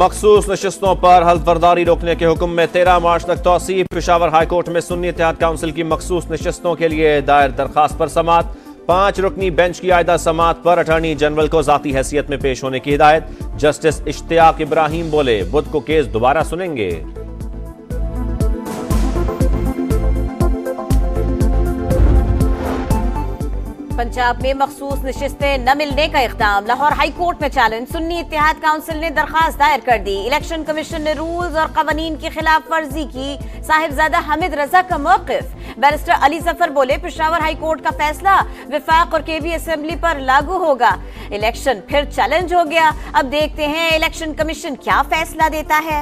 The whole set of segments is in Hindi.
मखसूस नशिस्तों पर हल्फबर्दारी रोकने के हुक्म में 13 मार्च तक तौसीफ। पेशावर हाईकोर्ट में सुन्नी इत्तेहाद काउंसिल की मखसूस नशिस्तों के लिए दायर दरखास्त पर समाअत। 5 रुकनी बेंच की आयदा समाअत पर अटॉर्नी जनरल को जाती हैसियत में पेश होने की हिदायत। जस्टिस इश्तियाक इब्राहिम बोले, बुध को केस दोबारा सुनेंगे। पंजाब में मखसूस नशिस्तें न मिलने का इक़दाम। लाहौर हाई कोर्ट में चैलेंज। सुन्नी इत्तेहाद काउंसिल ने दरखास्त दायर कर दी। इलेक्शन कमीशन ने रूल्स और कवानीन की खिलाफ वर्जी की। साहिबजादा हामिद रजा का मौक़िफ। बैरिस्टर अली जफर बोले, पेशावर हाई कोर्ट का फैसला विफाक और केवी असेंबली पर लागू होगा। इलेक्शन फिर चैलेंज हो गया। अब देखते हैं इलेक्शन कमीशन क्या फैसला देता है।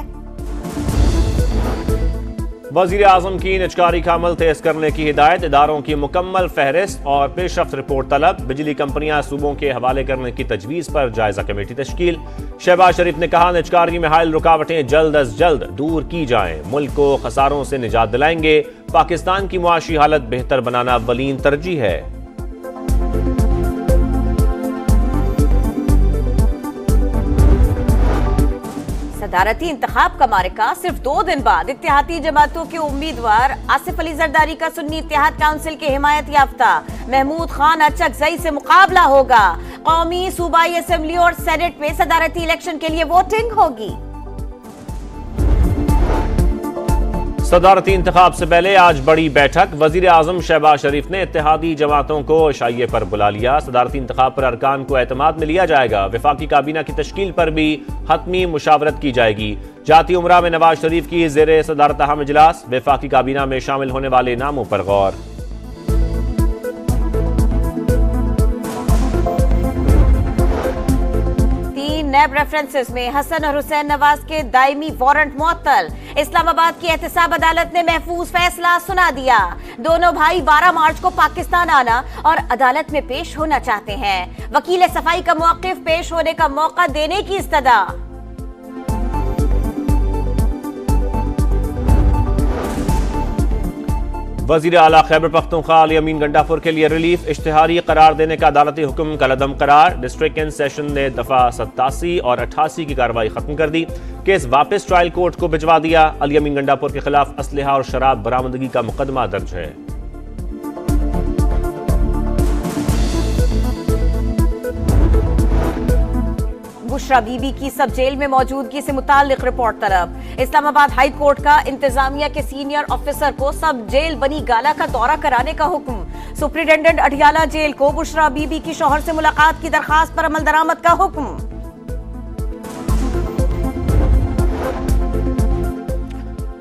वज़ीर आज़म की निजकारी का अमल तेज करने की हिदायत। इदारों की मुकम्मल फहरिस्त और पेशरफ्त रिपोर्ट तलब। बिजली कंपनियां सूबों के हवाले करने की तजवीज़ पर जायजा कमेटी तश्कील। शहबाज शरीफ ने कहा, निजकारी में हायल रुकावटें जल्द अज जल्द दूर की जाएं। मुल्क को खसारों से निजात दिलाएंगे। पाकिस्तान की मुआशी हालत बेहतर बनाना अव्वलीन तरजीह है। सदारती इंतखाब का मारिका सिर्फ 2 दिन बाद। इत्तेहादी जमातों के उम्मीदवार आसिफ अली जरदारी का सुन्नी इत्तेहाद काउंसिल के हिमायत याफ्ता महमूद खान अचकजई से मुकाबला होगा। कौमी, सूबाई असेंबली और सेनेट में सदारती इलेक्शन के लिए वोटिंग होगी। सदारती इंतखाब से पहले आज बड़ी बैठक। वजीर आजम शहबाज शरीफ ने इत्तेहादी जमातों को शाइये पर बुला लिया। सदारती इंतखाब पर अरकान को एतमाद में लिया जाएगा। वफाकी काबीना की तश्कील पर भी हतमी मुशावरत की जाएगी। जाती उमरा में नवाज शरीफ की ज़ेरे सदारत अहम इजलास। वफाकी काबीना में शामिल होने वाले नामों पर गौर। नैब रेफरेंसेस में हसन और हुसैन नवाज के दायमी वारंट मुअत्तल। इस्लामाबाद की एहतसाब अदालत ने महफूज फैसला सुना दिया। दोनों भाई 12 मार्च को पाकिस्तान आना और अदालत में पेश होना चाहते हैं। वकील सफाई का मौक़िफ़ पेश होने का मौका देने की इस्तदा। वज़ीर आला खैबर पख्तूनख्वा अली अमीन गंडापुर के लिए रिलीफ। इश्तिहारी करार देने का अदालती हुक्म कलअदम करार। डिस्ट्रिक्ट एंड सेशन ने दफा 87 और 88 की कार्रवाई खत्म कर दी। केस वापस ट्रायल कोर्ट को भिजवा दिया। अली अमीन गंडापुर के खिलाफ असलहा और शराब बरामदगी का मुकदमा दर्ज है। बुशरा बीबी की सब जेल में मौजूदगी से मुताल्लिक रिपोर्ट तलब। इस्लामाबाद हाई कोर्ट का इंतजामिया के सीनियर ऑफिसर को सब जेल बनी गाला का दौरा कराने का हुक्म। सुप्रिंटेंडेंट अडियाला जेल को बुशरा बीबी की शौहर से मुलाकात की दरखास्त पर अमल दरामद का हुक्म।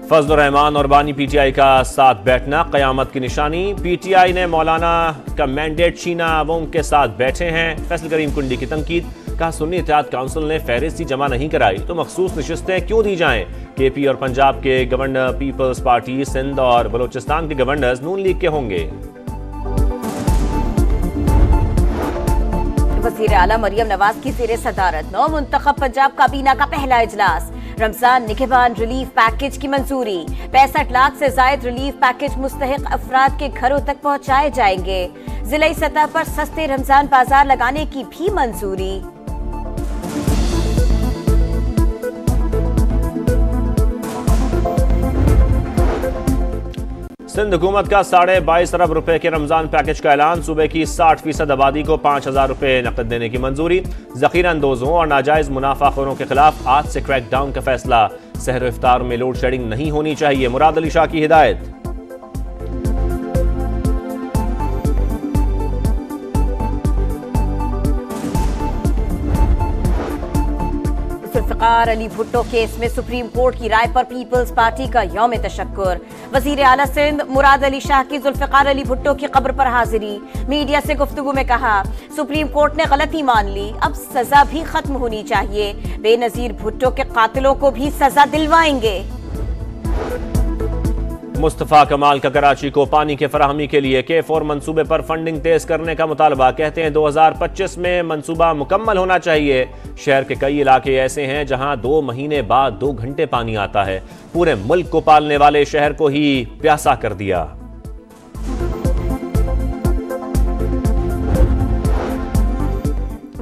फजल रहमान और बानी पीटीआई का साथ बैठना कयामत की निशानी। पीटीआई ने मौलाना का मैंडेट छीना, वो उनके साथ बैठे हैं। फैसल करीम कुंडी की तनकीद। कहा, सुन्नी इत्तेहाद काउंसिल ने फहरिस्त ही जमा नहीं कराई तो मखसूस नशिस्तें क्यों दी जाएं। केपी और पंजाब के गवर्नर पीपल्स पार्टी, सिंध और बलोचिस्तान के गवर्नर्स नून लीग के होंगे। वज़ीर आला मरियम नवाज की ज़ेरे सदारत नौ मुंतखब पंजाब काबीना का पहला इजलास। रमजान निगहबान रिलीफ पैकेज की मंजूरी। 65 लाख से जायद रिलीफ पैकेज मुस्तहिक अफराद के घरों तक पहुंचाए जाएंगे। जिलाई सतह पर सस्ते रमजान बाजार लगाने की भी मंजूरी। सिंध हुकूमत का 22.5 अरब रुपए के रमजान पैकेज का ऐलान। सूबे की 60% आबादी को 5,000 रुपए नकद देने की मंजूरी। जखीरा अंदोजों और नाजायज मुनाफाखोरों के खिलाफ आज से क्रैकडाउन का फैसला। सहर इफ्तार में लोड शेडिंग नहीं होनी चाहिए, मुराद अली शाह की हिदायत। जुल्फ़िकार अली भुट्टो केस में सुप्रीम कोर्ट की राय पर पीपल्स पार्टी का यौम तशक्कुर। वज़ीर आला सिंध मुराद अली शाह की जुल्फ़िकार अली भुट्टो की कब्र पर हाजिरी। मीडिया से गुफ्तगू में कहा, सुप्रीम कोर्ट ने गलती मान ली, अब सजा भी खत्म होनी चाहिए। बेनजीर भुट्टो के कातिलों को भी सजा दिलवाएंगे। मुस्तफ़ा कमाल का कराची को पानी के फराहमी के लिए K4 मंसूबे पर फंडिंग तेज करने का मुतालबा। कहते हैं 2025 में मंसूबा मुकम्मल होना चाहिए। शहर के कई इलाके ऐसे हैं जहां 2 महीने बाद 2 घंटे पानी आता है। पूरे मुल्क को पालने वाले शहर को ही प्यासा कर दिया।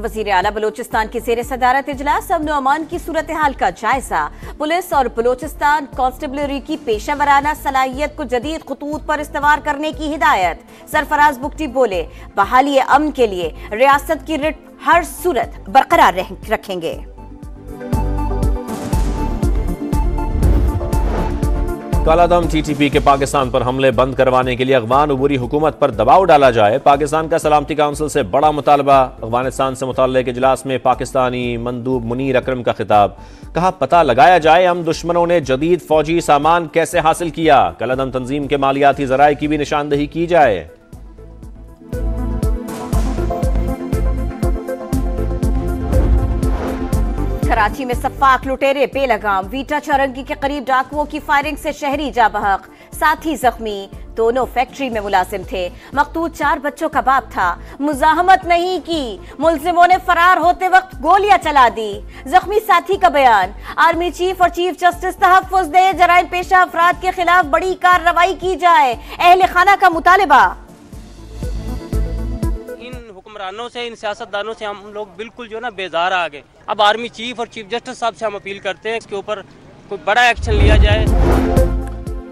वजीर आला बलोचिस्तान की ज़ेर सदारत इजलास अमन व अमान की सूरत हाल का जायजा। पुलिस और बलोचिस्तान कांस्टेबलरी की पेशा वराना सलाहियत को जदीद खतूत पर इस्तेमाल करने की हिदायत। सरफराज बुगटी बोले, बहाली अमन के लिए रियासत की रिट हर सूरत बरकरार रखेंगे। कालादम टीटीपी के पाकिस्तान पर हमले बंद करवाने के लिए अफगान अबूरी हुकूमत पर दबाव डाला जाए। पाकिस्तान का सलामती काउंसिल से बड़ा मुतालबा। अफगानिस्तान से मुतल्लिक इजलास में पाकिस्तानी मंदूब मुनीर अकरम का खिताब। कहा, पता लगाया जाए हम दुश्मनों ने जदीद फौजी सामान कैसे हासिल किया। कालादम तंजीम के मालियाती जराए की भी निशानदही की जाए। कराची में सफाक लुटेरे बेलगाम। वीटा चौरंगी के करीब डाकुओं की फायरिंग से शहरी जा बहक, साथी जख्मी। दोनों फैक्ट्री में मुलाजिम थे। मकतूल 4 बच्चों का बाप था। मुजाहमत नहीं की, मुलजिमों ने फरार होते वक्त गोलियां चला दी। जख्मी साथी का बयान। आर्मी चीफ और चीफ जस्टिस तहफ्फुज़ दे, जराइम पेशा अफराद के खिलाफ बड़ी कार्रवाई की जाए। अहले खाना का मुतालबा। हुक्मरानों से, इन सियासतदानों से हम लोग बिल्कुल जो ना बेजार आ गए। अब आर्मी चीफ और चीफ जस्टिस साहब से हम अपील करते हैं इसके ऊपर कोई बड़ा एक्शन लिया जाए।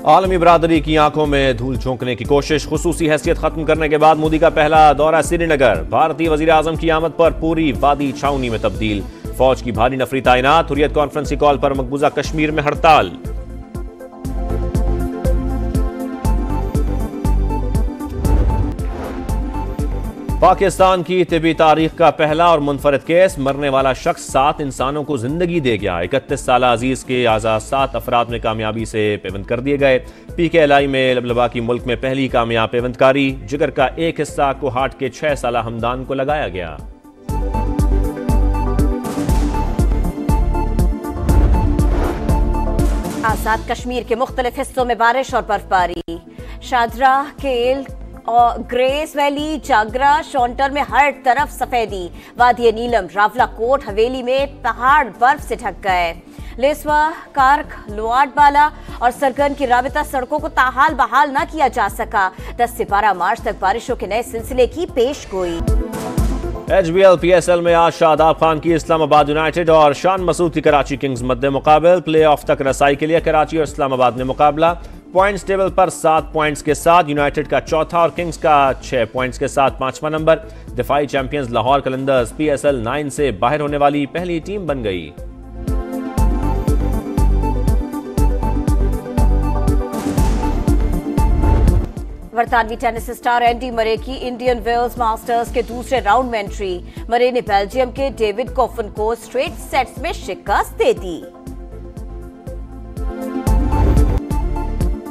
आलमी बरादरी की आंखों में धूल झोंकने की कोशिश। खुसूसी हैसियत खत्म करने के बाद मोदी का पहला दौरा श्रीनगर। भारतीय वजीर आजम की आमद पर पूरी वादी छावनी में तब्दील। फौज की भारी नफरी तैनात। हुर्रियत कॉन्फ्रेंस कॉल पर मकबूजा कश्मीर में हड़ताल। पाकिस्तान की तिबी तारीख का पहला और मुनफरद केस। मरने वाला शख्स 7 इंसानों को जिंदगी दे गया। 31 साल अजीज के आजाद 7 अफराद में कामयाबी से पेवंद कर दिए गए। PKLI में लबलबा की मुल्क में पहली कामयाब पेवंदकारी। जिगर का एक हिस्सा कोहाट के 6 साला हमदान को लगाया गया। आजाद कश्मीर के मुख्तलिफ हिस्सों में बारिश और बर्फबारी। शादरा, केल और ग्रेस वैली, जागरा, शॉन्टर में हर तरफ सफेदी। वादी नीलम, रावला कोट, हवेली में पहाड़ बर्फ से ढक गए। लेसवा, कार्क, लोआटबाला और सरगन की राबिता सड़कों को ताहाल बहाल न किया जा सका। 10 से 12 मार्च तक बारिशों के नए सिलसिले की पेशगोई। HBL PSL में आज शादाब खान की इस्लामाबाद यूनाइटेड और शान मसूद की कराची किंग्स मद्दे मुकाबल। प्ले ऑफ तक रसाई के लिए कराची और इस्लामाबाद में मुकाबला। पॉइंट्स टेबल पर 7 पॉइंट्स के साथ यूनाइटेड का चौथा और किंग्स का 6 पॉइंट्स के साथ 5वां नंबर। दिफाई चैंपियंस लाहौर कलंदर्स PSL 9 से बाहर होने वाली पहली टीम बन गई। बरतानवी टेनिस स्टार एंडी मरे की इंडियन वेल्स मास्टर्स के दूसरे राउंड में एंट्री। मरे ने बेल्जियम के डेविड कॉफन को स्ट्रेट सेट्स में शिकस्त दे दी।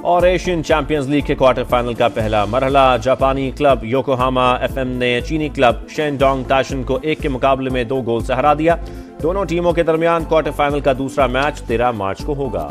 और एशियन चैंपियंस लीग के क्वार्टर फाइनल का पहला मरहला। जापानी क्लब योकोहामा FM ने चीनी क्लब शेनडोंग ताशन को 1 के मुकाबले में 2 गोल से हरा दिया। दोनों टीमों के दरमियान क्वार्टर फाइनल का दूसरा मैच 13 मार्च को होगा।